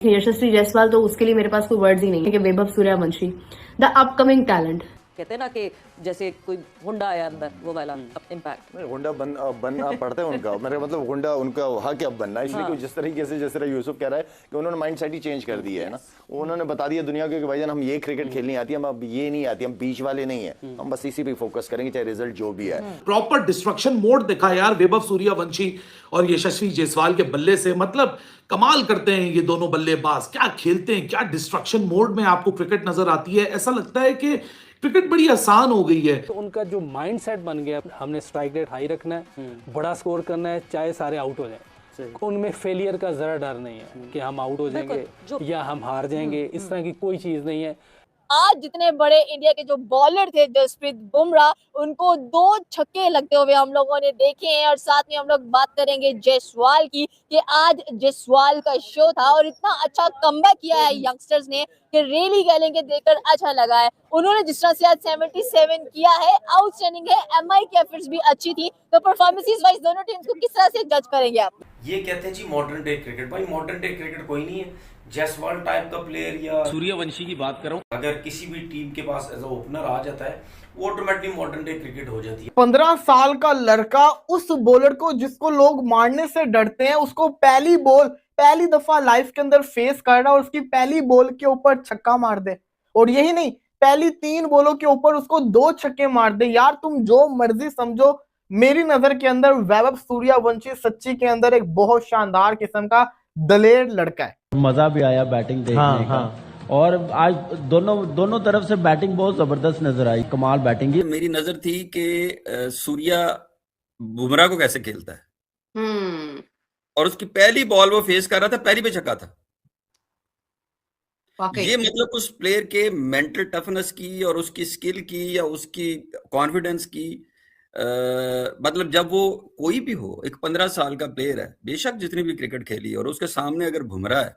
यशस्वी जायसवाल, तो उसके लिए मेरे पास कोई वर्ड्स ही नहीं है कि Vaibhav Suryavanshi the upcoming talent. कहते हैं ना कि जैसे कोई हुंडा आया अंदर, वो वाला इम्पैक्ट। हुंडा बनना पड़ता है उनका, मेरा मतलब हुंडा उनका हक है अब बनना, इसलिए कि जिस तरीके से जिस तरह यूसुफ कह रहा है कि उन्होंने माइंड सेट ही चेंज कर दिया है ना, उन्होंने बता दिया दुनिया को कि भाईजान हम ये क्रिकेट खेलनी आती है, हम अब ये नहीं आती, हम बीच वाले नहीं है, हम बस इसी पे फोकस करेंगे चाहे रिजल्ट जो भी है। प्रॉपर डिस्ट्रक्शन मोड दिखा यार वैभव सूर्यवंशी और यशस्वी जायसवाल के बल्ले से, मतलब कमाल करते हैं ये दोनों बल्लेबाज, क्या खेलते हैं, क्या डिस्ट्रक्शन मोड में आपको क्रिकेट नजर आती है। ऐसा लगता है कि क्रिकेट बड़ी आसान हो गई है। तो उनका जो माइंडसेट बन गया, हमने स्ट्राइक रेट हाई रखना है, बड़ा स्कोर करना है, चाहे सारे आउट हो जाए। उनमें फेलियर का जरा डर नहीं है कि हम आउट हो जाएंगे या हम हार जाएंगे, इस तरह की कोई चीज नहीं है। आज जितने बड़े इंडिया के जो बॉलर थे, जसप्रीत बुमराह, उनको 2 छक्के लगते हुए हम लोगों ने देखे हैं। और साथ में हम लोग बात करेंगे जायसवाल की कि आज जायसवाल का शो था और इतना अच्छा कमबैक किया है यंगस्टर्स ने कि रियली कहेंगे देखकर अच्छा लगा है। उन्होंने जिस तरह से आज 77 किया है, आउटस्टैंडिंग है। एमआई की एफर्ट्स भी अच्छी थी, तो परफॉर्मेंसेस वाइज दोनों टीम्स को किस तरह से जज करेंगे आप? ये कहते हैं जी मॉडर्न डे क्रिकेट, भाई मॉडर्न डे क्रिकेट कोई नहीं है। जायसवाल टाइप का प्लेयर या सूर्यवंशी की बात करूं, अगर किसी भी टीम के पास एज अ ओपनर आ जाता है, वो ऑटोमेटिकली मॉडर्न डे क्रिकेट हो जाती है। 15 साल का लड़का उस बॉलर को जिसको लोग मारने से डरते हैं, उसको पहली दफा लाइफ के अंदर फेस कर रहा है और उसकी पहली बॉल के ऊपर छक्का मार दे। और यही नहीं, पहली 3 बॉलों के ऊपर उसको 2 छक्के मार दे। यार तुम जो मर्जी समझो, मेरी नजर के अंदर वैभव सूर्यवंशी सच्ची के अंदर एक बहुत शानदार किस्म का दलेर लड़का है। मजा भी आया बैटिंग देखने का। और आज दोनों तरफ से बैटिंग बहुत जबरदस्त नजर आई, कमाल बैटिंग की। मेरी नजर थी कि सूर्या बुमराह को कैसे खेलता है, और उसकी पहली बॉल वो फेस कर रहा था, पहली पे छक्का था। ये मतलब उस प्लेयर के मेंटल टफनेस की और उसकी स्किल की या उसकी कॉन्फिडेंस की, मतलब जब वो कोई भी हो, एक 15 साल का प्लेयर है, बेशक जितनी भी क्रिकेट खेली, और उसके सामने अगर बुमराह है,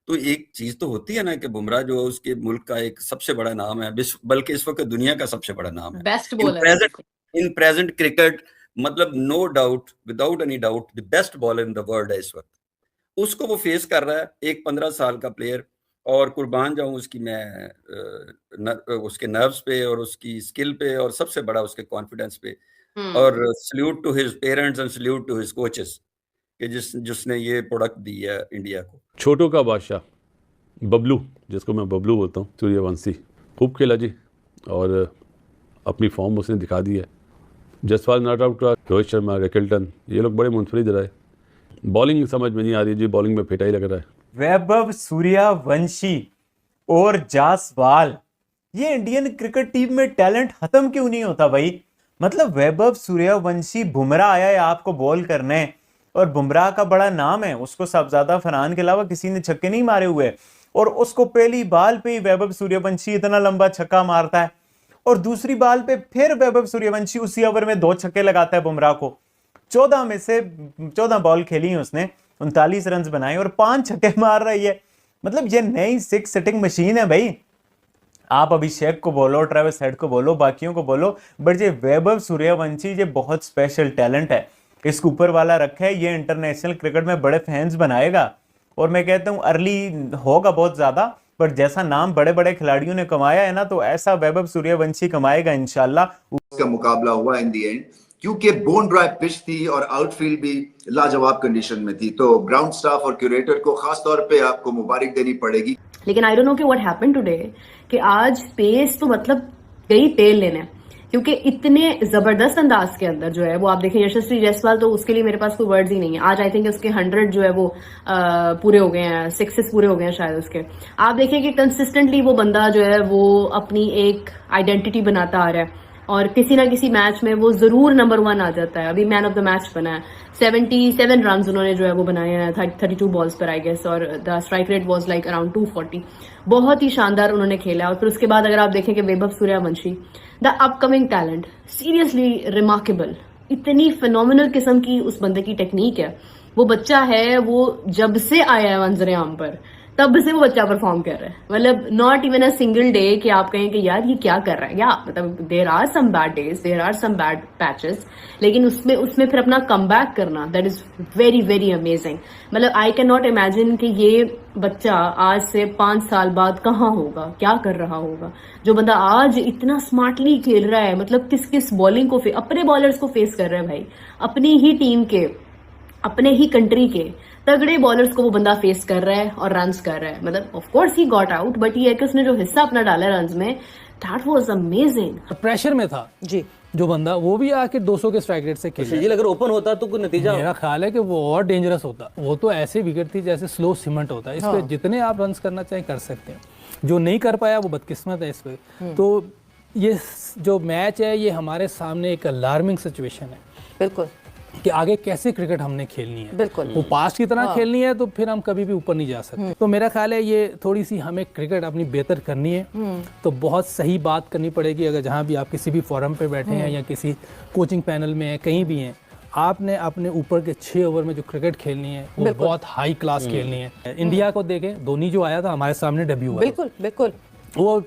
तो एक चीज तो होती है ना कि बुमराह जो उसके मुल्क का एक सबसे बड़ा नाम है, बल्कि इस वक्त दुनिया का सबसे बड़ा नाम है, best bowler in present cricket, मतलब no doubt, without any doubt the best bowler in the world है इस वक्त। उसको वो फेस कर रहा है, एक 15 साल का प्लेयर, और कुर्बान जाऊं उसकी मैं उसके नर्व्स पे और उसकी स्किल पे, और सबसे बड़ा उसके कॉन्फिडेंस पे। और salute to his parents and salute to his coaches कि जिसने ये प्रोडक्ट दी है इंडिया को। छोटों का बादशाह बबलू, जिसको मैं बबलू बोलता हूँ, सूर्यवंशी खूब खेला जी, और अपनी फॉर्म उसने दिखा दी है। जायसवाल नॉट आउट हुआ, रोहित शर्मा, रिकल्टन, ये लोग बड़े मुनफरिद रहे। बॉलिंग समझ में नहीं आ रही जी, बॉलिंग में फिटा ही लग रहा है। वैभव सूर्यवंशी और जायसवाल, ये इंडियन क्रिकेट टीम में टैलेंट खत्म क्यों नहीं होता भाई? मतलब वैभव सूर्यवंशी, बुमराह आया है आपको बॉल करने, और बुमराह का बड़ा नाम है, उसको सबजादा फरहान के अलावा किसी ने छक्के नहीं मारे हुए, और उसको पहली बॉल पे ही वैभव सूर्यवंशी इतना लंबा छक्का मारता है, और दूसरी बॉल पे फिर वैभव सूर्यवंशी उसी ओवर में 2 छक्के लगाता है बुमराह को। 14 में से 14 बॉल खेली है उसने, 39 रन बनाए और 5 छक्के मार रही है। मतलब ये नई 6 सिटिंग मशीन है भाई। आप अभिषेक को बोलो, ट्रेविस हेड को बोलो, बाकियों को बोलो, बट ये वैभव सूर्यवंशी ये बहुत स्पेशल टैलेंट है, इसको ऊपर वाला रखा है, ये इंटरनेशनल क्रिकेट में बड़े फैंस बनाएगा। और मैं कहता हूँ अर्ली होगा बहुत ज्यादा, पर जैसा नाम बड़े बड़े खिलाड़ियों ने कमाया है ना, तो ऐसा वैभव सूर्यवंशी कमाएगा इंशाल्लाह। उसका मुकाबला हुआ इन दी एंड, क्योंकि बोन ड्राई पिच थी और आउटफील्ड भी लाजवाब कंडीशन में थी, तो ग्राउंड स्टाफ और क्यूरेटर को खास तौर पे आपको मुबारक देनी पड़ेगी। लेकिन आई डोंट नो कि व्हाट हैपेंड टुडे, कि आज पेस तो मतलब गई तेल लेने, क्योंकि इतने जबरदस्त अंदाज के अंदर जो है वो आप देखें, यशस्वी जायसवाल, तो उसके लिए मेरे पास कोई वर्ड्स ही नहीं है। आज आई थिंक उसके 100 जो है वो पूरे हो गए हैं, 6 पूरे हो गए हैं शायद उसके। आप देखें कि कंसिस्टेंटली वो बंदा जो है वो अपनी एक आइडेंटिटी बनाता आ रहा है, और किसी ना किसी मैच में वो जरूर नंबर 1 आ जाता है। अभी मैन ऑफ द मैच बना है, 77 रन उन्होंने जो है वो बनाए हैं 32 बॉल्स पर आई गेस, और the strike rate was like around 240। बहुत ही शानदार उन्होंने खेला। और फिर उसके बाद अगर आप देखें कि Vaibhav Suryavanshi the upcoming talent, seriously remarkable, इतनी फिनोमिनल किस्म की उस बंदे की टेक्निक है। वो बच्चा है, वो जब से आया है मंजर आम पर, तब से वो बच्चा परफॉर्म कर रहा है, मतलब not even a single day कि आप कहें कि यार ये क्या कर रहा है। या मतलब there are some bad days, there are some bad patches, लेकिन उसमें फिर अपना कमबैक करना, that is very very amazing. मतलब आई कैन नॉट इमेजिन कि ये बच्चा आज से 5 साल बाद कहाँ होगा, क्या कर रहा होगा। जो बंदा आज इतना स्मार्टली खेल रहा है, मतलब किस किस बॉलिंग को अपने बॉलर्स को फेस कर रहा है भाई, अपनी ही टीम के, अपने ही कंट्री के तगड़े बॉलर्स को वो बंदा फेस कर रहा है और रन्स कर रहा है। मतलब of course he got out, but ये है कि उसने जो हिस्सा अपना डाला रन्स में, दैट वाज अमेजिंग। प्रेशर में था जी जो बंदा, वो भी आके 200 के स्ट्राइक रेट से खेल। अगर ओपन होता तो कोई नतीजा, मेरा ख्याल है कि वो और डेंजरस होता। वो तो ऐसे विकेट थी जैसे स्लो सीमेंट होता है, इस पे जितने आप रन्स करना चाहें कर सकते हैं। जो नहीं कर पाया वो बदकिस्मत है इस पे। तो ये जो मैच है ये हमारे सामने एक अलार्मिंग सिचुएशन है बिल्कुल कि आगे कैसे क्रिकेट हमने खेलनी है। बिल्कुल वो पास्ट की तरह खेलनी है तो फिर हम कभी भी ऊपर नहीं जा सकते। तो मेरा ख्याल है ये थोड़ी सी हमें क्रिकेट अपनी बेहतर करनी है तो बहुत सही बात करनी पड़ेगी। अगर जहाँ भी आप किसी भी फोरम पे बैठे हैं या किसी कोचिंग पैनल में हैं, कहीं भी हैं, आपने अपने ऊपर के 6 ओवर में जो क्रिकेट खेलनी है वो बहुत हाई क्लास खेलनी है। इंडिया को देखें, धोनी जो आया था हमारे सामने डेब्यू हुआ, बिल्कुल बिल्कुल वो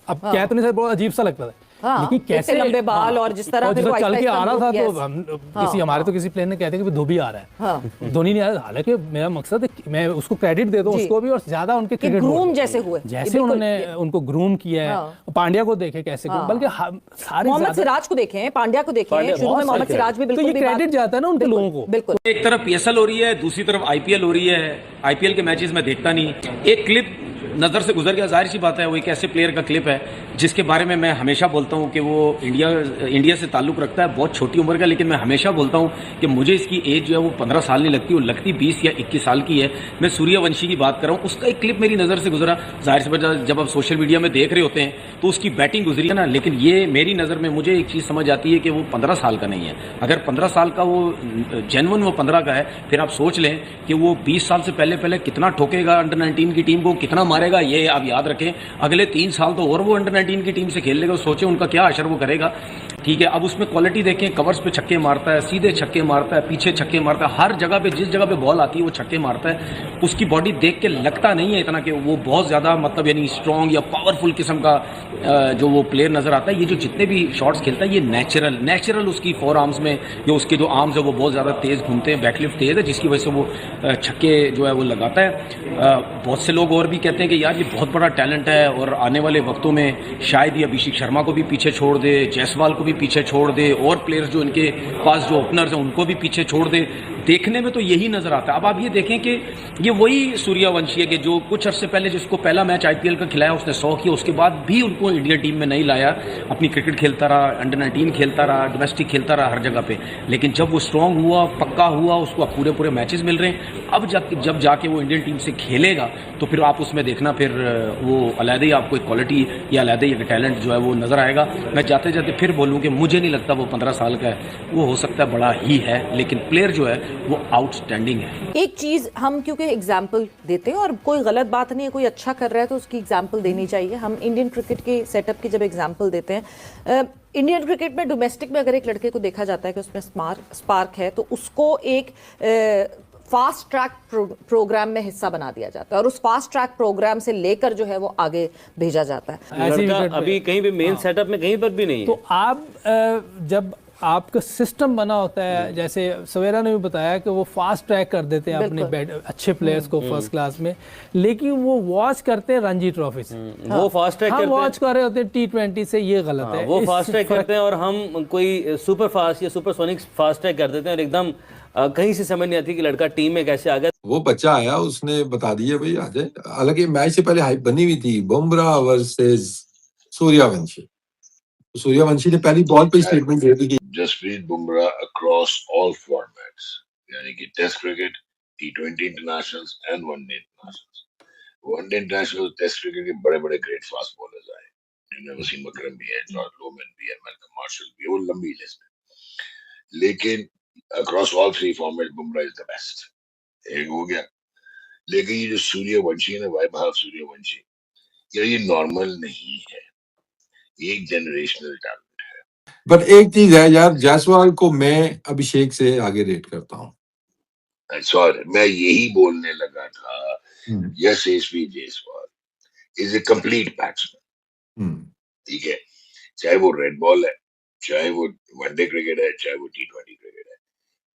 अब कह तो नहीं सकते, बहुत अजीब सा लगता था। लेकिन कैसे लंबे बाल और जिस तरह चल के आ रहा था तो हम किसी हमारे तो किसी प्लेयर ने कहते कि धोबी आ रहा है, धोनी नहीं आ रहा। हालांकि मेरा मकसद है मैं उसको क्रेडिट दे दूं उसको भी, और ज्यादा उनके क्रिकेट ग्रूम जैसे हुए, जैसे उन्होंने उनको ग्रूम किया है। पांड्या को देखे कैसे, बल्कि सारे मोहम्मद सिराज को देखें, पांड्या को देखें, शुरू में मोहम्मद सिराज भी बिल्कुल, तो ये क्रेडिट जाता है ना उनके लोगों को। बिल्कुल एक तरफ पीएसएल हो रही है, दूसरी तरफ आईपीएल हो रही है। आईपीएल के मैचेस में देखता नहीं, एक क्लिप नज़र से गुजर गया, जाहिर सी बात है वो एक ऐसे प्लेयर का क्लिप है जिसके बारे में मैं हमेशा बोलता हूं कि वो इंडिया से ताल्लुक रखता है, बहुत छोटी उम्र का, लेकिन मैं हमेशा बोलता हूं कि मुझे इसकी एज जो है वो 15 साल नहीं लगती, वो लगती 20 या 21 साल की है। मैं सूर्यवंशी की बात कर रहा हूं, उसका एक क्लिप मेरी नज़र से गुजरा। जाहिर सी बात है जब आप सोशल मीडिया में देख रहे होते हैं तो उसकी बैटिंग गुजरी है ना, लेकिन ये मेरी नज़र में मुझे एक चीज़ समझ आती है कि वो 15 साल का नहीं है। अगर 15 साल का वो जेन्युइन वो 15 का है, फिर आप सोच लें कि वो 20 साल से पहले कितना ठोकेगा अंडर 19 की टीम को, कितना मारेगा। ये आप याद रखें, अगले 3 साल तो और वो अंडर 19 की टीम से खेल लेगा। सोचें उनका क्या असर वो करेगा। ठीक है, अब उसमें क्वालिटी देखें, कवर्स पे छक्के मारता है, सीधे छक्के मारता है, पीछे छक्के मारता है, हर जगह पे जिस जगह पे बॉल आती है वो छक्के मारता है। उसकी बॉडी देख के लगता नहीं है इतना कि वो बहुत ज़्यादा मतलब यानी स्ट्रॉन्ग या पावरफुल किस्म का जो वो प्लेयर नज़र आता है। ये जो जितने भी शॉट्स खेलता है ये नेचुरल उसकी 4 आर्म्स में जो उसके जो आर्म्स है वो बहुत ज़्यादा तेज़ घूमते हैं, बैकलिफ्ट तेज़ है, जिसकी वजह से वो छक्के जो है वो लगाता है। बहुत से लोग और भी कहते हैं कि यार ये बहुत बड़ा टैलेंट है और आने वाले वक्तों में शायद ये अभिषेक शर्मा को भी पीछे छोड़ दे, जायसवाल को भी पीछे छोड़ दे, और प्लेयर्स जो इनके पास जो ओपनर्स हैं उनको भी पीछे छोड़ दे। देखने में तो यही नजर आता है। अब आप ये देखें कि ये वही सूर्यवंशी है कि जो कुछ अरसे पहले जिसको पहला मैच आईपीएल का खिलाया उसने 100 किया, उसके बाद भी उनको इंडिया टीम में नहीं लाया। अपनी क्रिकेट खेलता रहा, अंडर 19 खेलता रहा, डोमेस्टिक खेलता रहा, हर जगह पे। लेकिन जब वो स्ट्रांग हुआ, पक्का हुआ, उसको अब पूरे मैचेस मिल रहे हैं। अब जब जाके वो इंडियन टीम से खेलेगा तो फिर आप उसमें देखना, फिर वो अलहदा ही आपको एक क्वालिटी या अलहदा ही एक टैलेंट जो है वो नजर आएगा। मैं जाते जाते फिर बोलूँ कि मुझे नहीं लगता वो 15 साल का है, वो हो सकता है बड़ा ही है, लेकिन प्लेयर जो है वो आउटस्टैंडिंग है। एक चीज हम क्योंकि एग्जाम्पल देते हैं और कोई गलत बात नहीं है, कोई अच्छा कर रहा है तो उसकी एग्जाम्पल देनी चाहिए। हम इंडियन क्रिकेट के सेटअप की जब एग्जाम्पल देते हैं, इंडियन क्रिकेट में डोमेस्टिक में अगर एक लड़के को देखा जाता है कि उसमें स्पार्क है तो उसको एक फास्ट ट्रैक प्रोग्राम में हिस्सा बना दिया जाता है और उस फास्ट ट्रैक प्रोग्राम से लेकर जो है वो आगे भेजा जाता है। अभी कहीं भी मेन सेटअप में कहीं पर भी नहीं है। तो आप जब आपका सिस्टम बना होता है, जैसे सवेरा ने भी बताया कि वो फास्ट ट्रैक कर देते हैं अपने अच्छे प्लेयर्स को फर्स्ट क्लास में, लेकिन वो वॉच करते हैं रणजी ट्रॉफी से। वो फास्ट ट्रैक करते हैं, वॉच कर रहे होते हैं T20 से, ये गलत है। वो फास्ट ट्रैक करते हैं और हम कोई सुपर फास्ट या सुपरसोनिक फास्ट ट्रैक कर देते हैं और एकदम कहीं से समझ नहीं आती कि लड़का टीम में कैसे आ गया। वो बच्चा आया, उसने बता दिया भाई आ जाए। हालांकि मैच से पहले हाइप बनी हुई थी, बुमराह वर्सेस सूर्यवंशी। सूर्यवंशी ने पहली बॉल पे स्टेटमेंट दे दी कि Jasprit Bumrah across all formats, यानी कि test cricket, T20 internationals and one day internationals. One day international test cricket के बड़े ग्रेट फास्ट बॉलर्स आए, जिनमें वसीम अकरम भी है, जॉर्ज लोमन भी है, मैल्कम मार्शल भी है, वो लंबी लिस्ट है। लेकिन across all 3 format Bumrah is the best, एक हो गया। लेकिन ये जो सूर्यवंशी है, वैभव सूर्यवंशी, ये नॉर्मल नहीं है, एक जनरेशनल टैलेंट है। बट एक चीज है यार, जायसवाल को मैं अभिषेक से आगे रेट करता हूँ। सॉरी, मैं यही बोलने लगा था Yashasvi Jaiswal is a complete batsman, ठीक है, चाहे वो रेड बॉल है, चाहे वो वनडे क्रिकेट है, चाहे वो T20 क्रिकेट है।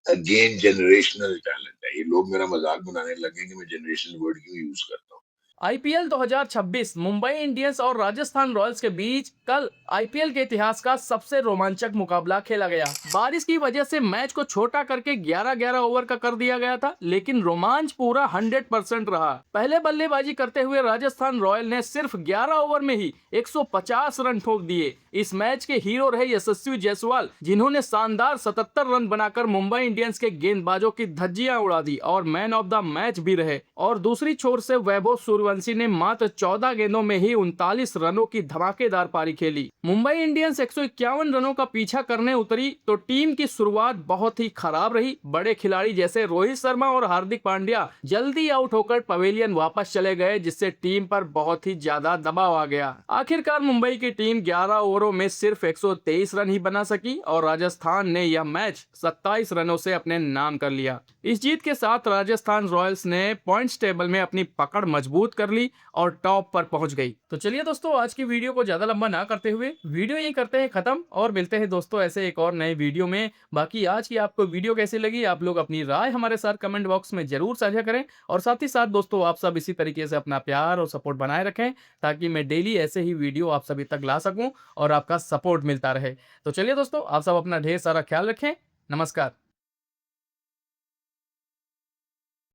अगेन जनरेशनल टैलेंट है। ये लोग मेरा मजाक बनाने लगे कि मैं जनरेशनल वर्ड क्यों यूज करता हूँ। आईपीएल 2026 मुंबई इंडियंस और राजस्थान रॉयल्स के बीच कल आईपीएल के इतिहास का सबसे रोमांचक मुकाबला खेला गया। बारिश की वजह से मैच को छोटा करके 11-11 ओवर का कर दिया गया था, लेकिन रोमांच पूरा 100% रहा। पहले बल्लेबाजी करते हुए राजस्थान रॉयल ने सिर्फ 11 ओवर में ही 150 रन ठोक दिए। इस मैच के हीरो रहे यशस्वी जायसवाल, जिन्होंने शानदार 77 रन बनाकर मुंबई इंडियंस के गेंदबाजों की धज्जियां उड़ा दी और मैन ऑफ द मैच भी रहे। और दूसरी छोर से वैभव सूर्यवंशी ने मात्र 14 गेंदों में ही 39 रनों की धमाकेदार पारी खेली। मुंबई इंडियंस 151 रनों का पीछा करने उतरी तो टीम की शुरुआत बहुत ही खराब रही। बड़े खिलाड़ी जैसे रोहित शर्मा और हार्दिक पांड्या जल्दी आउट होकर पवेलियन वापस चले गए, जिससे टीम पर बहुत ही ज्यादा दबाव आ गया। आखिरकार मुंबई की टीम 11 ओवरों में सिर्फ 123 रन ही बना सकी और राजस्थान ने यह मैच 27 रनों से अपने नाम कर लिया। इस जीत के साथ राजस्थान रॉयल्स ने पॉइंट्स टेबल में अपनी पकड़ मजबूत कर ली और टॉप पर पहुंच गई। तो चलिए दोस्तों, आज की वीडियो को ज्यादा लंबा ना करते हुए वीडियो यही करते हैं खत्म और मिलते हैं दोस्तों ऐसे एक और नए वीडियो में। बाकी आज की आपको वीडियो कैसी लगी, आप लोग अपनी राय हमारे साथ कमेंट बॉक्स में जरूर साझा करें और साथ ही साथ दोस्तों आप सब इसी तरीके से अपना प्यार और सपोर्ट बनाए रखें, ताकि मैं डेली ऐसे ही वीडियो आप सभी तक ला सकूं और आपका सपोर्ट मिलता रहे। तो चलिए दोस्तों, आप सब अपना ढेर सारा ख्याल रखें। नमस्कार।